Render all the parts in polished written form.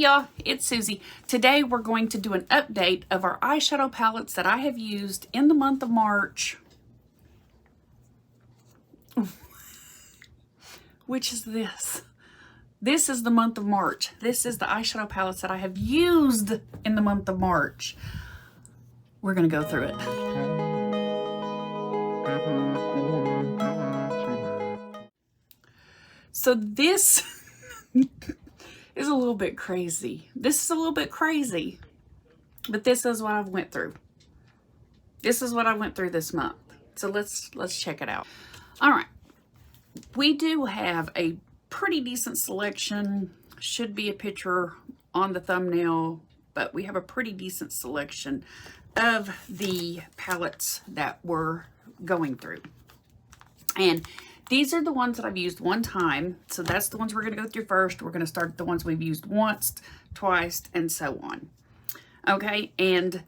y'all, it's Susie. Today we're going to do an update of our eyeshadow palettes that I have used in the month of March. Which is this. This is the month of March. This is the eyeshadow palettes that I have used in the month of March. We're going to go through it. So this is a little bit crazy. This is a little bit crazy, but this is what I've went through. This is what I went through this month. So let's check it out. All right. We do have a pretty decent selection. Should be a picture on the thumbnail, but we have a pretty decent selection of the palettes that we're going through. And these are the ones that I've used one time. So that's the ones we're going to go through first. We're going to start with the ones we've used once, twice, and so on. Okay, and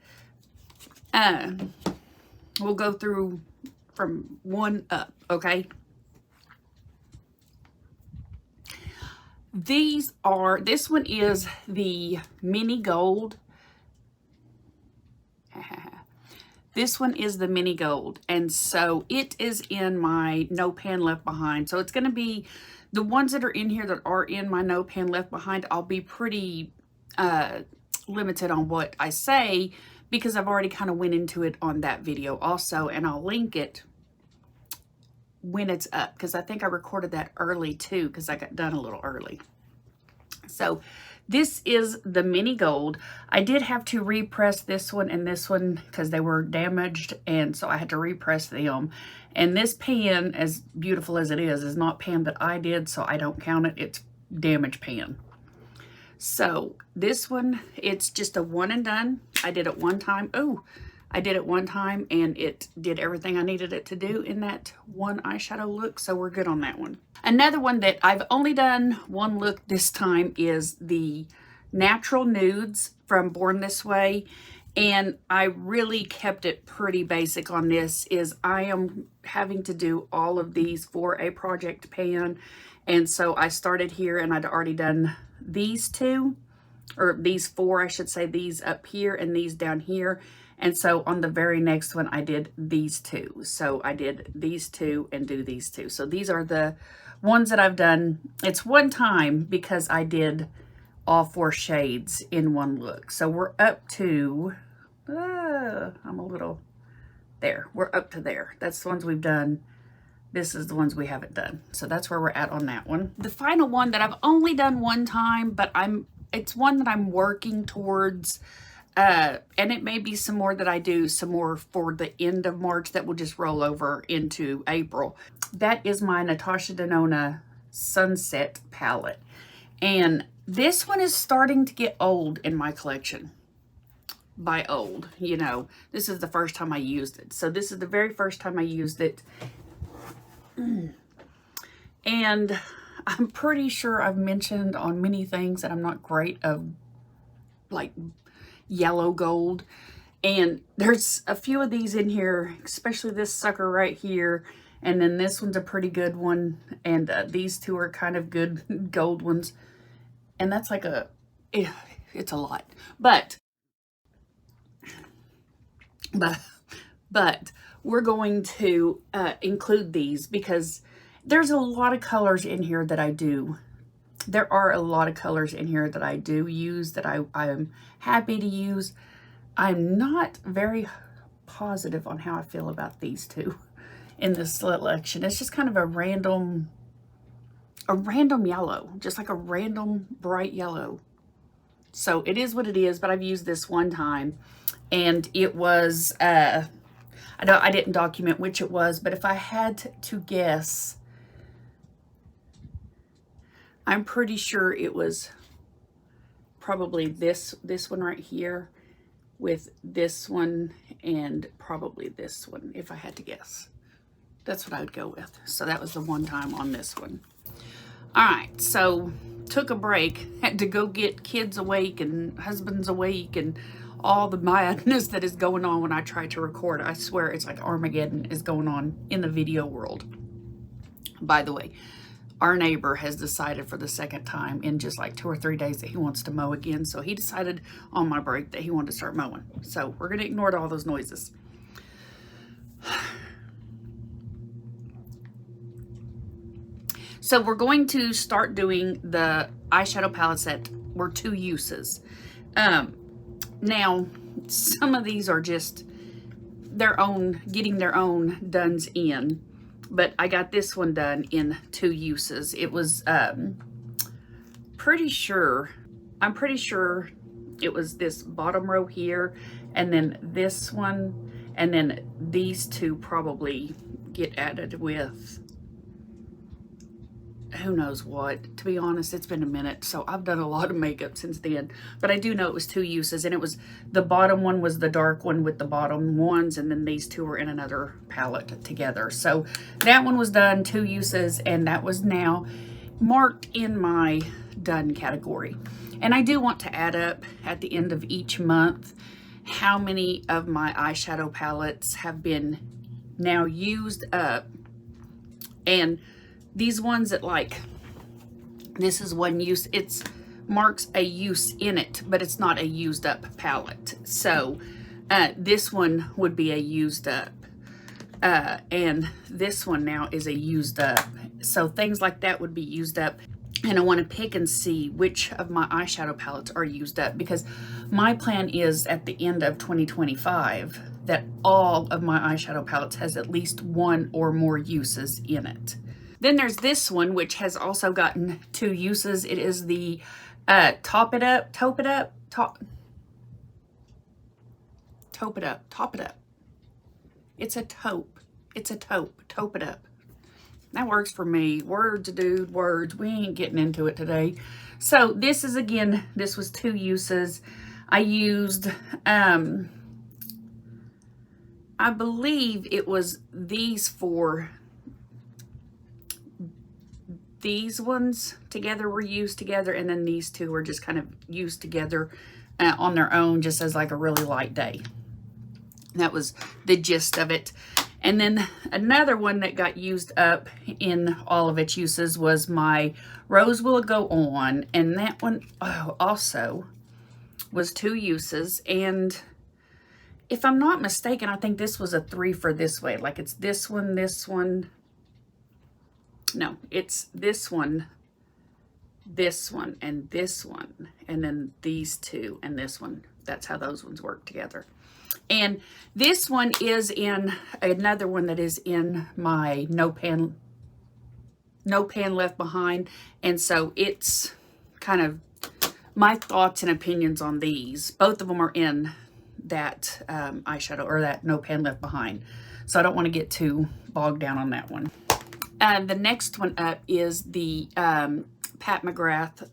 we'll go through from one up, okay? This one is the Mini Gold. This one is the Mini Gold, and so it is in my No Pan Left Behind. So it's going to be the ones that are in here that are in my No Pan Left Behind. I'll be pretty limited on what I say because I've already kind of went into it on that video also, and I'll link it when it's up because I think I recorded that early too because I got done a little early. So this is the Mini Gold. I did have to repress this one and this one because they were damaged, and so I had to repress them. And this pan, as beautiful as it is not pan that I did, so I don't count it. It's damaged pan. So this one, it's just a one and done. I did it one time. Oh, I did it one time and it did everything I needed it to do in that one eyeshadow look, so we're good on that one. Another one that I've only done one look this time is the Natural Nudes from Born This Way, and I really kept it pretty basic on this. Is I am having to do all of these for a project pan, and so I started here and I'd already done these two, or these four I should say, these up here and these down here. And so on the very next one, I did these two. So I did these two and do these two. So these are the ones that I've done. It's one time because I did all four shades in one look. So we're up to, I'm a little, there. We're up to there. That's the ones we've done. This is the ones we haven't done. So that's where we're at on that one. The final one that I've only done one time, but it's one that I'm working towards. And it may be some more that I do some more for the end of March that will just roll over into April. That is my Natasha Denona Sunset palette. And this one is starting to get old in my collection. By old, you know, this is the first time I used it. So this is the very first time I used it. And I'm pretty sure I've mentioned on many things that I'm not great of like yellow gold, and there's a few of these in here, especially this sucker right here, and then this one's a pretty good one, and these two are kind of good gold ones, and that's like it's a lot, but we're going to include these because there's a lot of colors in here that I do. There are a lot of colors in here that I do use, that I'm happy to use. I'm not very positive on how I feel about these two in this selection. It's just kind of a random yellow, just like a random bright yellow. So it is what it is, but I've used this one time, and it was, I didn't document which it was, but if I had to guess, I'm pretty sure it was probably this one right here with this one and probably this one, if I had to guess. That's what I would go with. So that was the one time on this one. All right, so took a break, had to go get kids awake and husbands awake and all the madness that is going on when I try to record. I swear it's like Armageddon is going on in the video world. By the way, our neighbor has decided for the second time in just like 2 or 3 days that he wants to mow again. So he decided on my break that he wanted to start mowing. So we're going to ignore all those noises. So we're going to start doing the eyeshadow palettes that were 2 uses. Now, some of these are just their own, getting their own dones in. But I got this one done in 2 uses. It was, I'm pretty sure it was this bottom row here, and then this one, and then these 2 probably get added with who knows what. To be honest, it's been a minute, so I've done a lot of makeup since then. But I do know it was 2 uses, and it was the bottom one was the dark one with the bottom ones, and then these 2 were in another palette together. So that one was done, 2 uses, and that was now marked in my done category. And I do want to add up at the end of each month how many of my eyeshadow palettes have been now used up. And these ones that, like, this is 1 use, it's marks a use in it, but it's not a used up palette. So this one would be a used up, and this one now is a used up. So things like that would be used up. And I want to pick and see which of my eyeshadow palettes are used up, because my plan is at the end of 2025 that all of my eyeshadow palettes has at least 1 or more uses in it. Then there's this one, which has also gotten 2 uses. It is the Top It Up. It's a taupe. It's a taupe. Taupe It Up. That works for me. Words, dude, words. We ain't getting into it today. So this is, again, this was 2 uses. I used, I believe it was these 4. These ones together were used together, and then these 2 were just kind of used together on their own, just as like a really light day. That was the gist of it. And then another one that got used up in all of its uses was my Rose Will Go On, and that one also was 2 uses. And if I'm not mistaken, I think this was a 3 for this way. Like, it's this one, no, it's this one, and this one, and then these 2 and this one. That's how those ones work together. And this one is in another one that is in my No Pan Left Behind. And so it's kind of my thoughts and opinions on these. Both of them are in that eyeshadow, or that No Pan Left Behind. So I don't want to get too bogged down on that one. The next one up is the Pat McGrath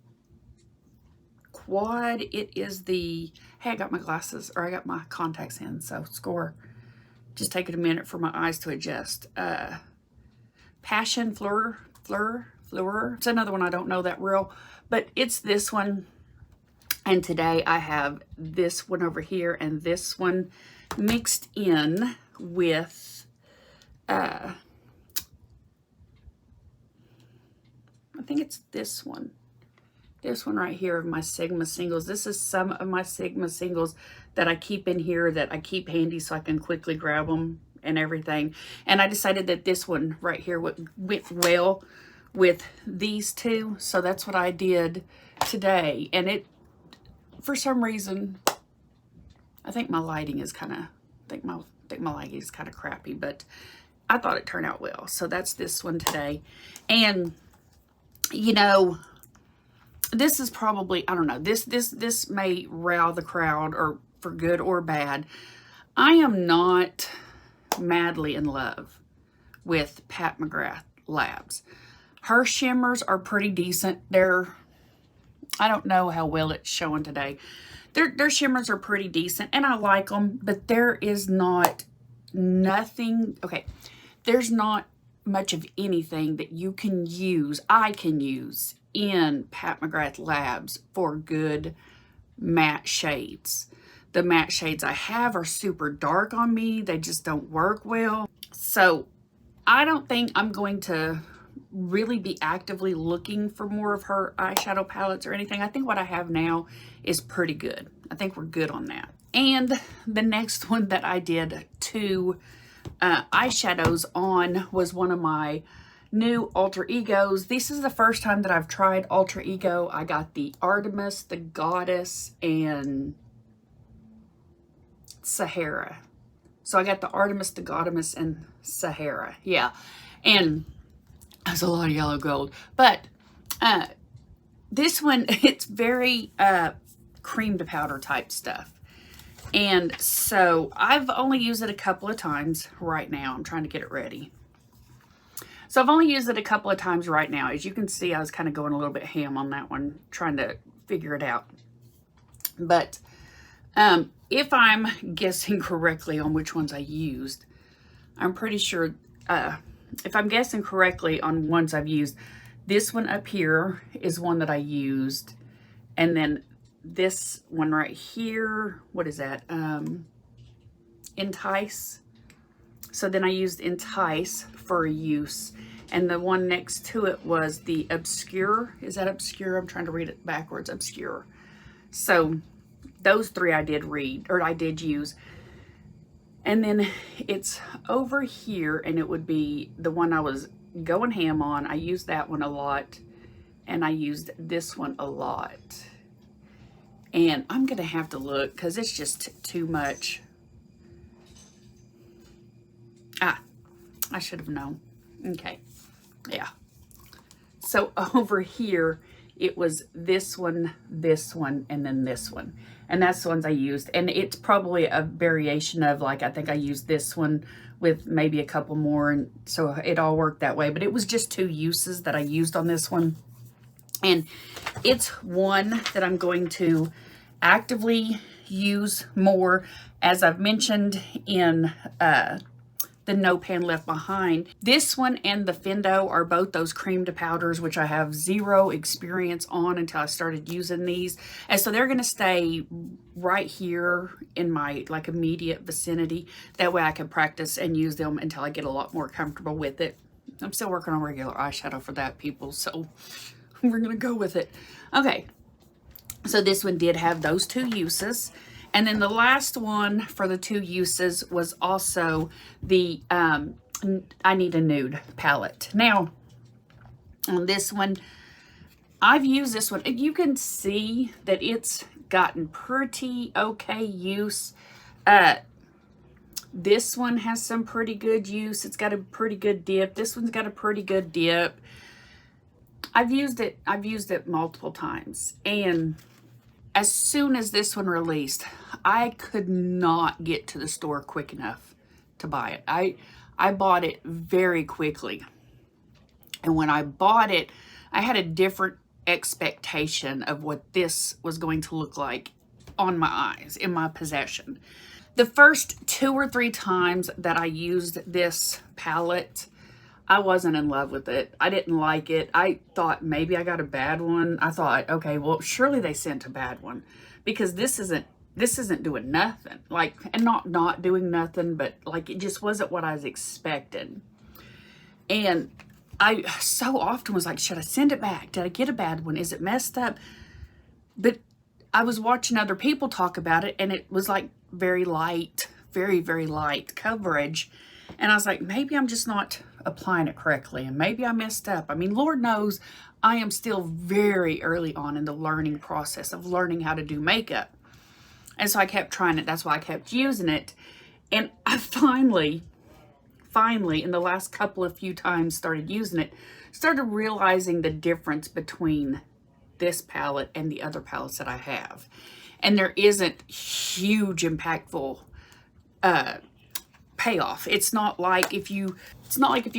Quad. It is the, hey, I got my glasses, or I got my contacts in, so score. Just taking a minute for my eyes to adjust. Passion Fleur. It's another one I don't know that real, but it's this one. And today I have this one over here and this one mixed in with I think it's this one. This one right here of my Sigma singles. This is some of my Sigma singles that I keep in here, that I keep handy so I can quickly grab them and everything. And I decided that this one right here went well with these 2. So that's what I did today. And it, for some reason, I think my lighting is kind of, I think my lighting is kind of crappy, but I thought it turned out well. So that's this one today. And you know, this is probably, I don't know, this may rile the crowd, or for good or bad. I am not madly in love with Pat McGrath Labs. Her shimmers are pretty decent. I don't know how well it's showing today. Their shimmers are pretty decent, and I like them, but there is nothing, okay, there's not much of anything that you can use, I can use in Pat McGrath Labs for good matte shades. The matte shades I have are super dark on me. They just don't work well. So I don't think I'm going to really be actively looking for more of her eyeshadow palettes or anything. I think what I have now is pretty good. I think we're good on that. And the next one that I did 2 eyeshadows on was one of my new Alter Egos. This is the first time that I've tried Alter Ego. I got the Artemis, the Goddess, and Sahara. So I got the Artemis, the Goddess, and Sahara. Yeah. And there's a lot of yellow gold. But this one, it's very cream to powder type stuff. And so I've only used it a couple of times right now. I'm trying to get it ready. So I've only used it a couple of times right now. As you can see, I was kind of going a little bit ham on that one, trying to figure it out. But if I'm guessing correctly on which ones I used, I'm pretty sure, if I'm guessing correctly on ones I've used, this one up here is one that I used. And then this one right here, what is that? Entice. So then I used Entice for a use. And the one next to it was the Obscure. Is that Obscure? I'm trying to read it backwards. Obscure. So those 3 I did read, or I did use. And then it's over here, and it would be the one I was going ham on. I used that one a lot, and I used this one a lot. And I'm going to have to look because it's just too much. I should have known. Okay. Yeah. So over here, it was this one, and then this one. And that's the ones I used. And it's probably a variation of, like, I think I used this one with maybe a couple more. And so it all worked that way. But it was just 2 uses that I used on this one. And it's one that I'm going to actively use more, as I've mentioned in the No Pan Left Behind. This one and the Fendo are both those cream to powders, which I have 0 experience on until I started using these. And so they're going to stay right here in my like immediate vicinity. That way I can practice and use them until I get a lot more comfortable with it. I'm still working on regular eyeshadow for that, people, so we're going to go with it. Okay, so this one did have those 2 uses. And then the last one for the 2 uses was also the I Need a Nude palette. Now, on this one, I've used this one. You can see that it's gotten pretty okay use. This one has some pretty good use. It's got a pretty good dip. This one's got a pretty good dip. I've used it multiple times. And as soon as this one released, I could not get to the store quick enough to buy it. I bought it very quickly. And when I bought it, I had a different expectation of what this was going to look like on my eyes, in my possession. The first 2 or 3 times that I used this palette, I wasn't in love with it. I didn't like it. I thought maybe I got a bad one. I thought, okay, well, surely they sent a bad one, because this isn't doing nothing. Like, and not doing nothing, but like it just wasn't what I was expecting. And I so often was like, should I send it back? Did I get a bad one? Is it messed up? But I was watching other people talk about it, and it was like very light, very, very light coverage. And I was like, maybe I'm just not applying it correctly, and maybe I messed up. I mean, Lord knows I am still very early on in the learning process of learning how to do makeup. And so I kept trying it. That's why I kept using it. And I finally, in the last couple of few times started using it, started realizing the difference between this palette and the other palettes that I have. And there isn't huge impactful payoff. It's not like if you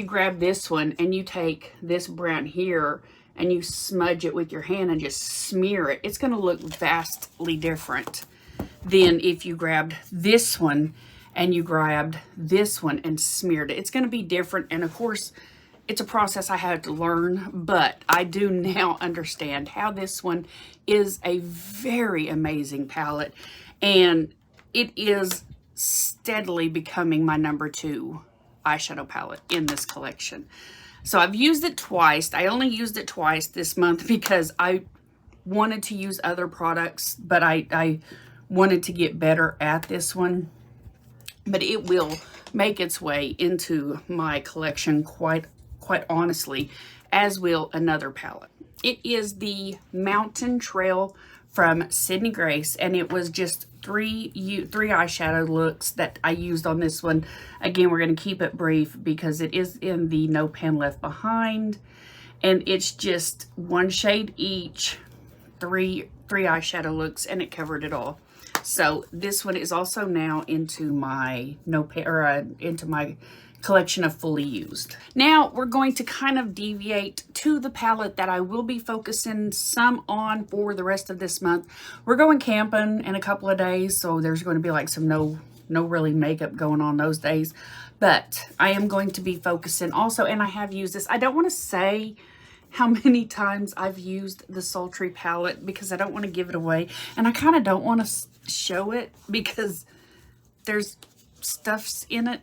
grab this one and you take this brown here and you smudge it with your hand and just smear it, it's going to look vastly different than if you grabbed this one and you grabbed this one and smeared it. It's going to be different. And of course, it's a process I had to learn, but I do now understand how this one is a very amazing palette, and it is steadily becoming my #2 eyeshadow palette in this collection. So I've used it twice. I only used it twice this month because I wanted to use other products, but I wanted to get better at this one. But it will make its way into my collection quite honestly, as will another palette. It is the Mountain Trail from Sydney Grace, and it was just three eyeshadow looks that I used on this one. Again, we're going to keep it brief because it is in the No Pan Left Behind, and it's just one shade each, three eyeshadow looks, and it covered it all. So this one is also now into my into my collection of fully used. Now we're going to kind of deviate to the palette that I will be focusing some on for the rest of this month. We're going camping in a couple of days, so there's going to be like some no really makeup going on those days. But I am going to be focusing also, and I have used this. I don't want to say how many times I've used the Sultry palette because I don't want to give it away, and I kind of don't want to show it because there's stuffs in it.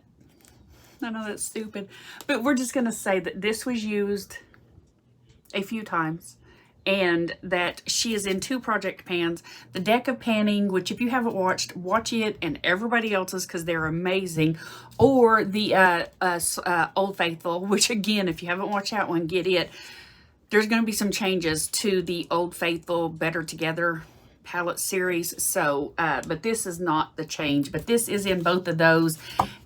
I know that's stupid, but we're just going to say that this was used a few times and that she is in 2 project pans. The Deck of Panning, which if you haven't watched, watch it and everybody else's because they're amazing. Or the Old Faithful, which again, if you haven't watched that one, get it. There's going to be some changes to the Old Faithful Better Together palette series. So, but this is not the change, but this is in both of those.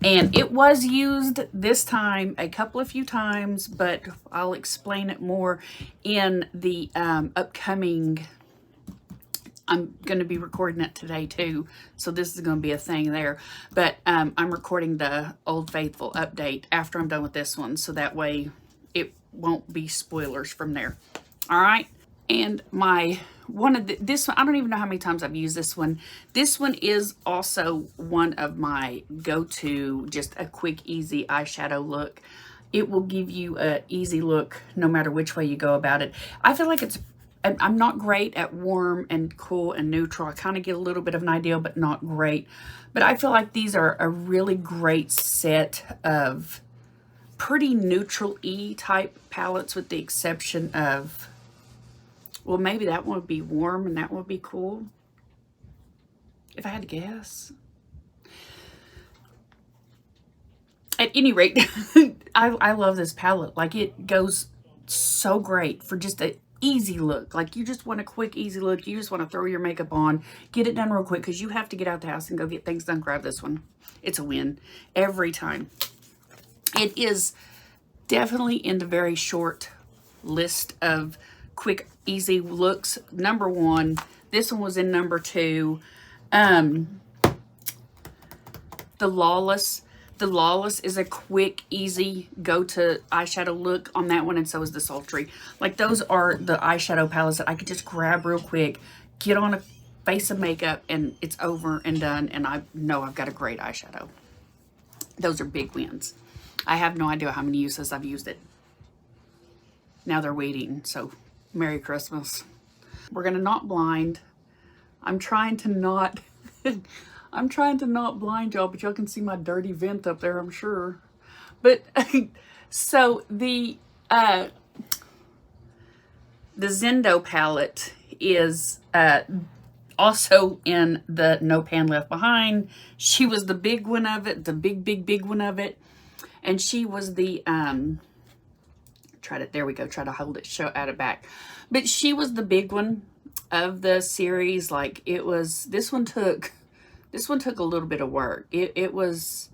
And it was used this time a few times, but I'll explain it more in the upcoming. I'm going to be recording it today too, so this is going to be a thing there. But I'm recording the Old Faithful update after I'm done with this one, so that way it won't be spoilers from there. All right. And this one, I don't even know how many times I've used this one. This one is also one of my go-to, just a quick, easy eyeshadow look. It will give you an easy look no matter which way you go about it. I feel like I'm not great at warm and cool and neutral. I kind of get a little bit of an idea, but not great. But I feel like these are a really great set of pretty neutral-y type palettes, with the exception of, well, maybe that one would be warm and that one would be cool, if I had to guess. At any rate, I love this palette. Like, it goes so great for just an easy look. Like, you just want a quick, easy look. You just want to throw your makeup on, get it done real quick, because you have to get out the house and go get things done. Grab this one. It's a win every time. It is definitely in the very short list of quick, easy looks. Number 1. This one was in number 2. The Lawless. The Lawless is a quick, easy go-to eyeshadow look on that one, and so is the Sultry. Like, those are the eyeshadow palettes that I could just grab real quick, get on a face of makeup, and it's over and done, and I know I've got a great eyeshadow. Those are big wins. I have no idea how many uses I've used it. Now they're waiting, so Merry Christmas. We're gonna not blind. I'm trying to not I'm trying to not blind y'all, but y'all can see my dirty vent up there, I'm sure. But so the Zendo palette is also in the No Pan Left Behind. She was the big one of it, the big one of it. And she was the there we go, try to hold it, show out of back. But she was the big one of the series. Like, it was, this one took a little bit of work. It was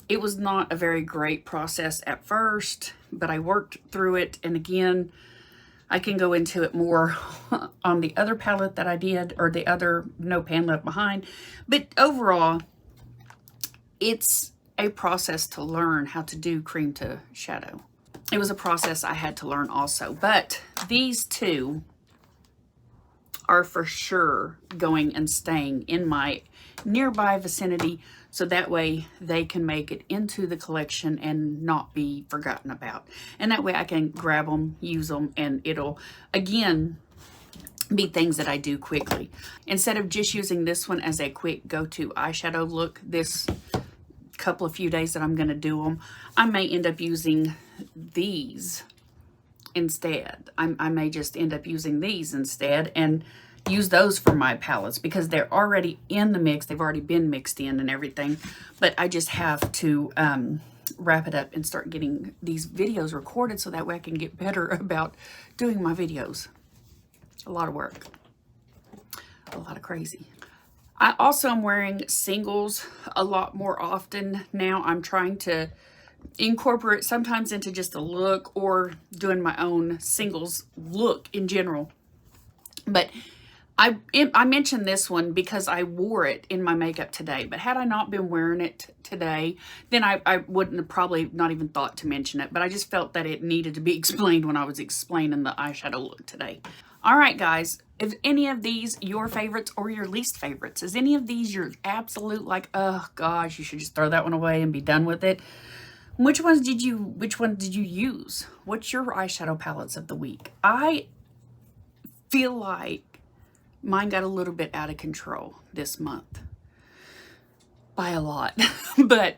not a very great process at first, but I worked through it. And again, I can go into it more on the other palette that I did, or the other No Pan Left Behind. But overall, it's a process to learn how to do cream to shadow. It was a process I had to learn also. But these two are for sure going and staying in my nearby vicinity, so that way they can make it into the collection and not be forgotten about. And that way I can grab them, use them, and it'll, again, be things that I do quickly. Instead of just using this one as a quick go-to eyeshadow look, this couple of few days that I'm going to do them, I may end up using these instead. I may just end up using these instead and use those for my palettes because they're already in the mix. They've already been mixed in and everything, but I just have to wrap it up and start getting these videos recorded so that way I can get better about doing my videos. A lot of work, a lot of crazy. I also am wearing singles a lot more often now. I'm trying to incorporate sometimes into just a look or doing my own singles look in general. But I mentioned this one because I wore it in my makeup today. But had I not been wearing it today, then I wouldn't have probably not even thought to mention it. But I just felt that it needed to be explained when I was explaining the eyeshadow look today. All right, guys. Is any of these your favorites or your least favorites? Is any of these your absolute, like, oh gosh, you should just throw that one away and be done with it? Which ones did you use? What's your eyeshadow palettes of the week? I feel like mine got a little bit out of control this month. By a lot. But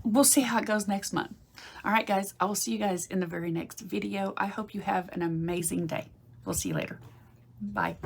we'll see how it goes next month. All right, guys. I will see you guys in the very next video. I hope you have an amazing day. We'll see you later. Bye.